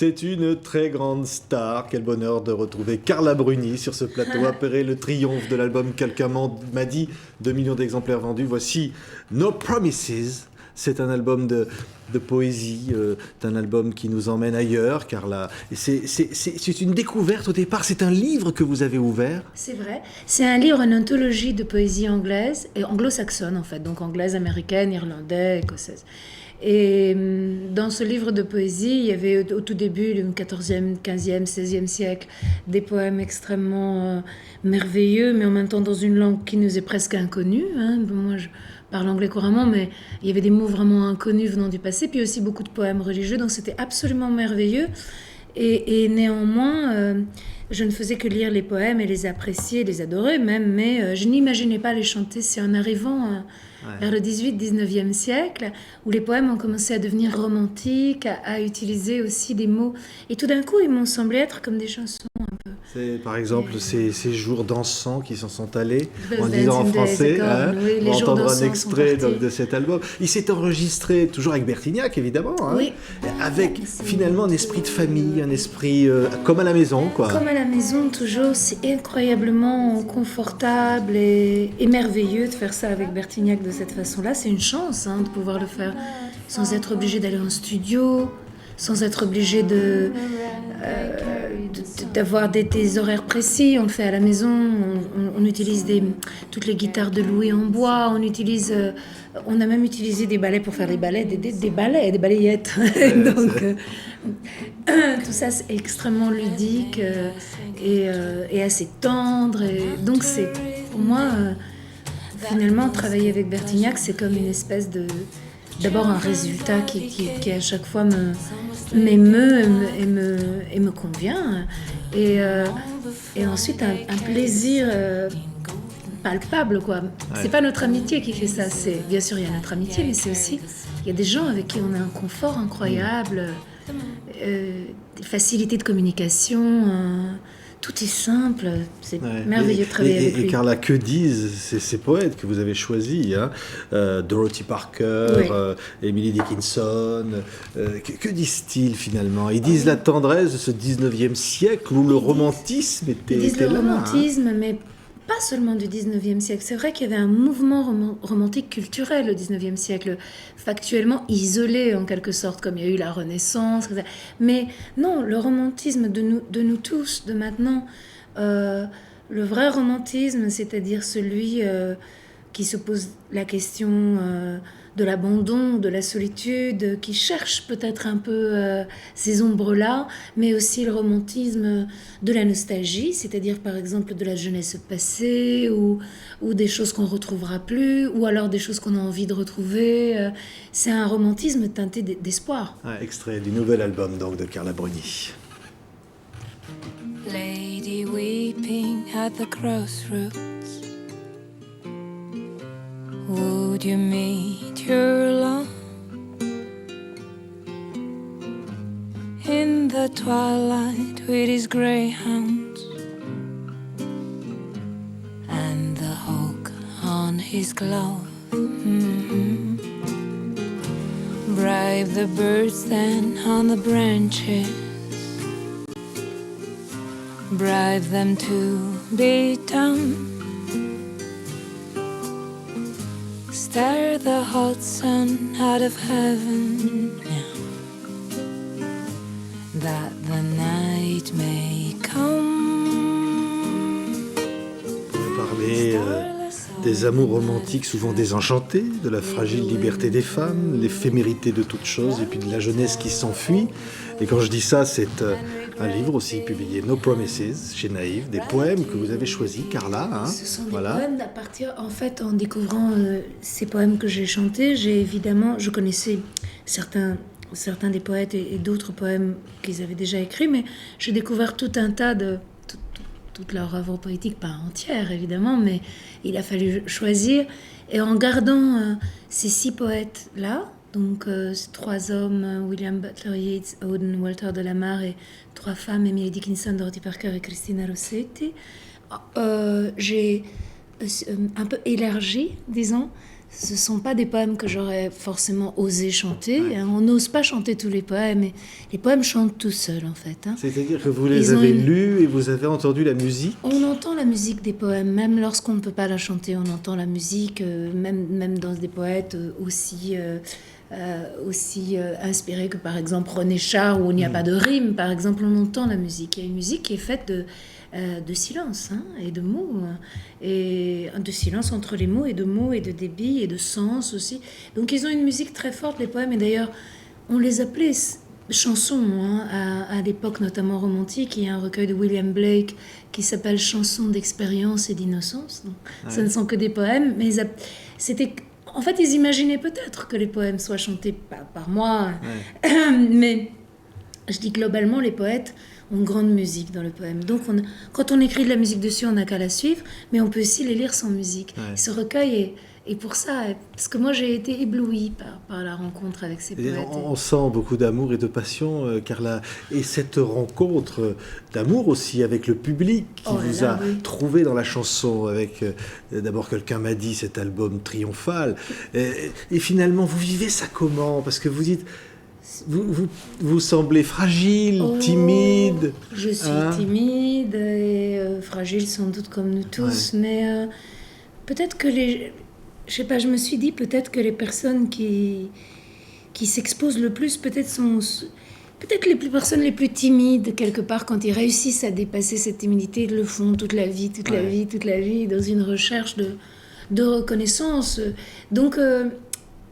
C'est une très grande star. Quel bonheur de retrouver Carla Bruni sur ce plateau. Après le triomphe de l'album Quelqu'un m'a dit, 2 millions d'exemplaires vendus. Voici No Promises. C'est un album de poésie, un album qui nous emmène ailleurs, Carla. C'est une découverte au départ. C'est un livre que vous avez ouvert. C'est vrai. C'est un livre, une anthologie de poésie anglaise, et anglo-saxonne en fait, donc anglaise, américaine, irlandaise, écossaise. Et dans ce livre de poésie, il y avait au tout début, le 14e, 15e, 16e siècle, des poèmes extrêmement merveilleux, mais en même temps dans une langue qui nous est presque inconnue. Moi, je parle anglais couramment, mais il y avait des mots vraiment inconnus venant du passé, puis aussi beaucoup de poèmes religieux, donc c'était absolument merveilleux. Et néanmoins, je ne faisais que lire les poèmes et les apprécier, les adorer même, mais je n'imaginais pas les chanter. C'est en arrivant vers le 18-19e siècle, où les poèmes ont commencé à devenir romantiques, à utiliser aussi des mots. Et tout d'un coup, ils m'ont semblé être comme des chansons un peu. C'est par exemple ces jours dansants qui s'en sont allés, en disant en français. Oui, on va entendre un extrait de cet album. Il s'est enregistré toujours avec Bertignac, évidemment. Oui. Avec finalement un esprit de famille, un esprit comme à la maison, quoi. Comme à la maison, toujours. C'est incroyablement confortable et merveilleux de faire ça avec Bertignac de cette façon-là. C'est une chance de pouvoir le faire sans être obligé d'aller en studio, sans être obligé d'avoir des horaires précis. On le fait à la maison, on utilise toutes les guitares de Louis en bois, on a même utilisé des balais pour faire des balais, des balayettes. Donc tout ça c'est extrêmement ludique et assez tendre. Et donc c'est pour moi finalement travailler avec Bertignac, c'est comme une espèce d'abord un résultat qui à chaque fois m'émeut et me convient, et ensuite un plaisir palpable, quoi. C'est pas notre amitié qui fait ça, c'est bien sûr il y a notre amitié, mais c'est aussi il y a des gens avec qui on a un confort incroyable, des facilités de communication, tout est simple, c'est merveilleux de travailler avec lui. Et Carla, que disent ces poètes que vous avez choisis, Dorothy Parker, Emily Dickinson, que disent-ils finalement? Ils disent la tendresse de ce 19e siècle où le romantisme était là. Ils disent le romantisme, mais pas seulement du 19e siècle. C'est vrai qu'il y avait un mouvement romantique culturel au 19e siècle, factuellement isolé en quelque sorte, comme il y a eu la Renaissance. Mais non, le romantisme de nous tous, de maintenant, le vrai romantisme, c'est-à-dire celui qui se pose la question de l'abandon, de la solitude, qui cherche peut-être un peu ces ombres-là, mais aussi le romantisme de la nostalgie, c'est-à-dire par exemple de la jeunesse passée, ou des choses qu'on ne retrouvera plus, ou alors des choses qu'on a envie de retrouver. C'est un romantisme teinté d'espoir. Extrait du nouvel album donc de Carla Bruni. Lady weeping at the crossroads, would you meet your love in the twilight with his greyhounds and the hawk on his glove? Mm-hmm. Bribe the birds then on the branches, bribe them to be dumb. Stare the hot sun out of heaven, that the night may come. Vous parlez des amours romantiques souvent désenchantés, de la fragile liberté des femmes, l'éphémérité de toute chose et puis de la jeunesse qui s'enfuit. Et quand je dis ça, c'est un livre aussi publié, No Promises, chez Naïve, des poèmes que vous avez choisis, Carla. Ce sont des poèmes à partir, en fait, en découvrant ces poèmes que j'ai chantés, je connaissais certains des poètes et d'autres poèmes qu'ils avaient déjà écrits, mais j'ai découvert tout un tas toute leur œuvre poétique, pas entière évidemment, mais il a fallu choisir. Et en gardant ces 6 poètes-là, donc 3 hommes, William Butler Yeats, Auden, Walter de la Mare, et 3 femmes, Emily Dickinson, Dorothy Parker et Christina Rossetti, j'ai un peu élargi, disons, ce sont pas des poèmes que j'aurais forcément osé chanter. Hein. On n'ose pas chanter tous les poèmes, et les poèmes chantent tout seuls en fait. Hein. C'est-à-dire que vous les avez lus et vous avez entendu la musique? On entend la musique des poèmes, même lorsqu'on ne peut pas la chanter, on entend la musique, même dans des poètes aussi inspirés que par exemple René Char, où il n'y a pas de rime, par exemple, on entend la musique. Il y a une musique qui est faite de silence hein, et de mots, hein, et de silence entre les mots et de mots et de débit et de sens aussi. Donc ils ont une musique très forte, les poèmes, et d'ailleurs on les appelait chansons hein, à l'époque notamment romantique. Il y a un recueil de William Blake qui s'appelle Chansons d'expérience et d'innocence. Donc, ce ne sont que des poèmes, mais c'était... En fait, ils imaginaient peut-être que les poèmes soient chantés par moi, mais je dis globalement, les poètes ont une grande musique dans le poème. Donc, quand on écrit de la musique dessus, on n'a qu'à la suivre, mais on peut aussi les lire sans musique. Ouais. Ce recueil est pour ça, parce que moi, j'ai été éblouie par la rencontre avec ces poètes. On sent beaucoup d'amour et de passion, Carla. Et cette rencontre d'amour aussi avec le public qui vous a trouvé dans la chanson, avec d'abord Quelqu'un m'a dit, cet album triomphal. Et finalement, vous vivez ça comment? Parce que vous dites... Vous semblez fragile, timide. Je suis timide et fragile sans doute comme nous tous, mais peut-être que je sais pas, je me suis dit peut-être que les personnes qui s'exposent le plus, peut-être les personnes les plus timides quelque part, quand ils réussissent à dépasser cette timidité, ils le font toute la vie, dans une recherche de reconnaissance. Donc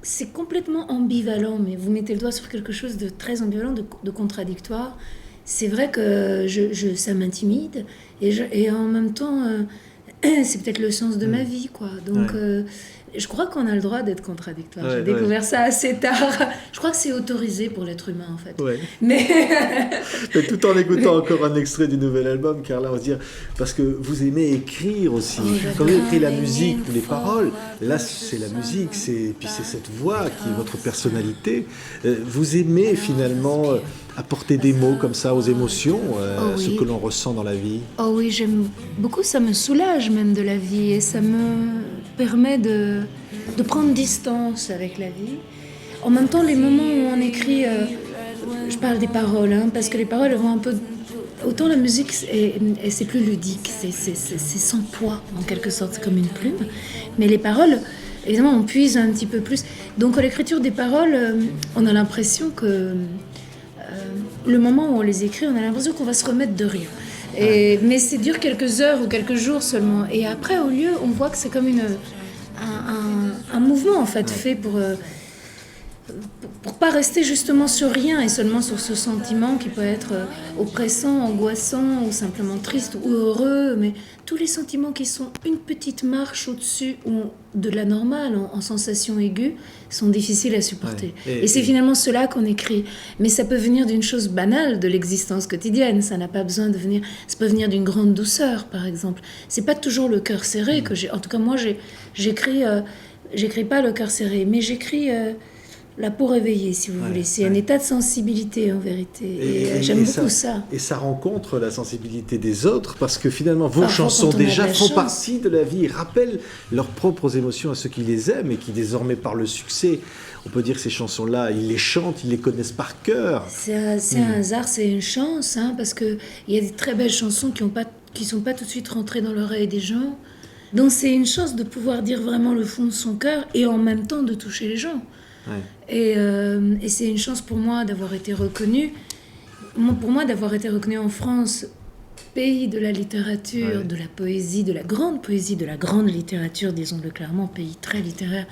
c'est complètement ambivalent, mais vous mettez le doigt sur quelque chose de très ambivalent, de contradictoire. C'est vrai que ça m'intimide, et en même temps, c'est peut-être le sens de ma vie, quoi. Donc, je crois qu'on a le droit d'être contradictoire. J'ai découvert ça assez tard. Je crois que c'est autorisé pour l'être humain, en fait. Ouais. Mais tout en écoutant encore un extrait du nouvel album, Carla, on va se dire, parce que vous aimez écrire aussi. Quand vous écrivez la musique ou les paroles, là, c'est la musique, puis c'est cette voix qui est votre personnalité. Vous aimez finalement apporter des mots comme ça aux émotions, ce que l'on ressent dans la vie. Oh oui, j'aime beaucoup, ça me soulage même de la vie, et ça me permet de prendre distance avec la vie. En même temps, les moments où on écrit, je parle des paroles, hein, parce que les paroles vont un peu... Autant la musique, c'est plus ludique, c'est sans poids, en quelque sorte, c'est comme une plume. Mais les paroles, évidemment, on puise un petit peu plus. Donc, à l'écriture des paroles, on a l'impression que... le moment où on les écrit, on a l'impression qu'on va se remettre de rien. Mais c'est dure quelques heures ou quelques jours seulement. Et après, au lieu, on voit que c'est comme un mouvement, en fait, fait pour pas rester justement sur rien, et seulement sur ce sentiment qui peut être oppressant, angoissant, ou simplement triste ou heureux, mais tous les sentiments qui sont une petite marche au-dessus de la normale, en sensation aiguë, sont difficiles à supporter. Et c'est finalement cela qu'on écrit. Mais ça peut venir d'une chose banale de l'existence quotidienne, ça n'a pas besoin de venir... Ça peut venir d'une grande douceur, par exemple. C'est pas toujours le cœur serré que j'ai... En tout cas, moi, j'écris pas le cœur serré, mais j'écris... la peau réveillée, si vous voulez. C'est un état de sensibilité, en vérité. Et j'aime beaucoup ça. Et ça rencontre la sensibilité des autres, parce que finalement, vos chansons déjà font partie de la vie, rappellent leurs propres émotions à ceux qui les aiment, et qui désormais, par le succès, on peut dire que ces chansons-là, ils les chantent, ils les connaissent par cœur. C'est un hasard, c'est une chance, hein, parce qu'il y a des très belles chansons qui sont pas tout de suite rentrées dans l'oreille des gens. Donc c'est une chance de pouvoir dire vraiment le fond de son cœur, et en même temps de toucher les gens. Et c'est une chance pour moi d'avoir été reconnue. Pour moi, d'avoir été reconnue en France, pays de la littérature, de la poésie, de la grande littérature, disons-le clairement, pays très littéraire,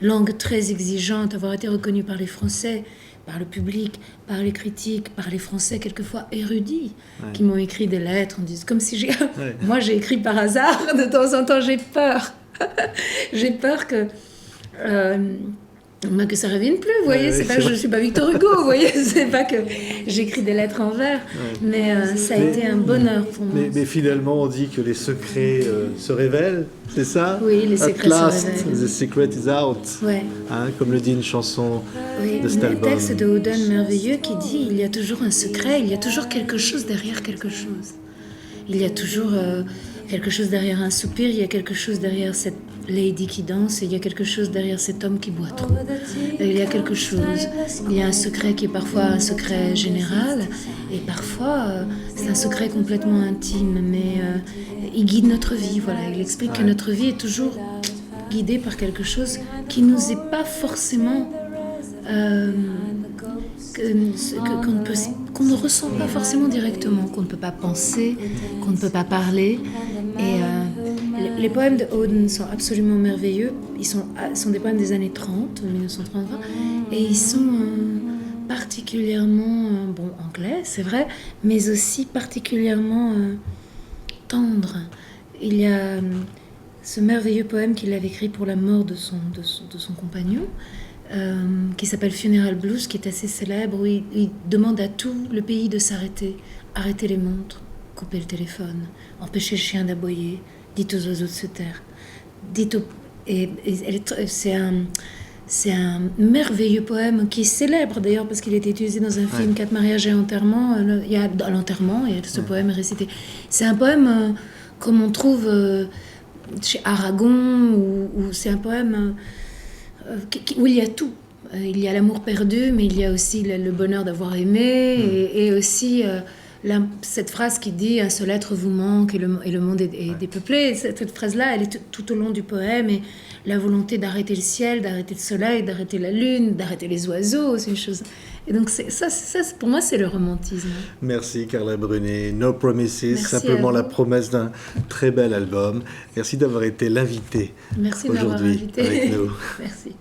langue très exigeante, avoir été reconnue par les Français, par le public, par les critiques, par les Français quelquefois érudits, qui m'ont écrit des lettres en disant, comme si moi j'ai écrit par hasard, de temps en temps j'ai peur. J'ai peur que ça ne revienne plus, vous voyez, c'est pas que je ne suis pas Victor Hugo, vous voyez, c'est pas que j'écris des lettres en vers, mais ça a été un bonheur pour moi. Mais finalement, on dit que les secrets se révèlent, c'est ça? Oui, les secrets se révèlent. The secret is out, comme le dit une chanson de cet album. Un texte de Auden merveilleux qui dit « Il y a toujours un secret, il y a toujours quelque chose derrière quelque chose. Il y a toujours quelque chose derrière un soupir, il y a quelque chose derrière cette lady qui danse et il y a quelque chose derrière cet homme qui boit trop. Il y a quelque chose. Il y a un secret qui est parfois un secret général et parfois c'est un secret complètement intime. Mais il guide notre vie. Voilà, il explique que notre vie est toujours guidée par quelque chose qui nous est pas forcément qu'on ne ressent pas forcément directement, qu'on ne peut pas penser, qu'on ne peut pas parler. Et les poèmes de Auden sont absolument merveilleux. Ils sont des poèmes des années 30, 1930, et ils sont particulièrement anglais, c'est vrai, mais aussi particulièrement tendres. Il y a ce merveilleux poème qu'il avait écrit pour la mort de son compagnon, qui s'appelle Funeral Blues, qui est assez célèbre, où il demande à tout le pays de s'arrêter, arrêter les montres, couper le téléphone, empêcher le chien d'aboyer, dites aux oiseaux de se taire, c'est un merveilleux poème qui est célèbre d'ailleurs parce qu'il a été utilisé dans un film 4 mariages et enterrements. Il y a dans l'enterrement, il y a ce poème récité. C'est un poème comme on trouve chez Aragon, où c'est un poème où il y a tout. Il y a l'amour perdu, mais il y a aussi le bonheur d'avoir aimé, et aussi cette phrase qui dit « Un seul être vous manque et le monde est dépeuplé ». Cette phrase-là, elle est tout au long du poème, et la volonté d'arrêter le ciel, d'arrêter le soleil, d'arrêter la lune, d'arrêter les oiseaux, c'est une chose... Et donc ça, pour moi, c'est le romantisme. Merci Carla Brunet. No Promises, Merci simplement la promesse d'un très bel album. Merci d'avoir été l'invité aujourd'hui avec nous. Merci.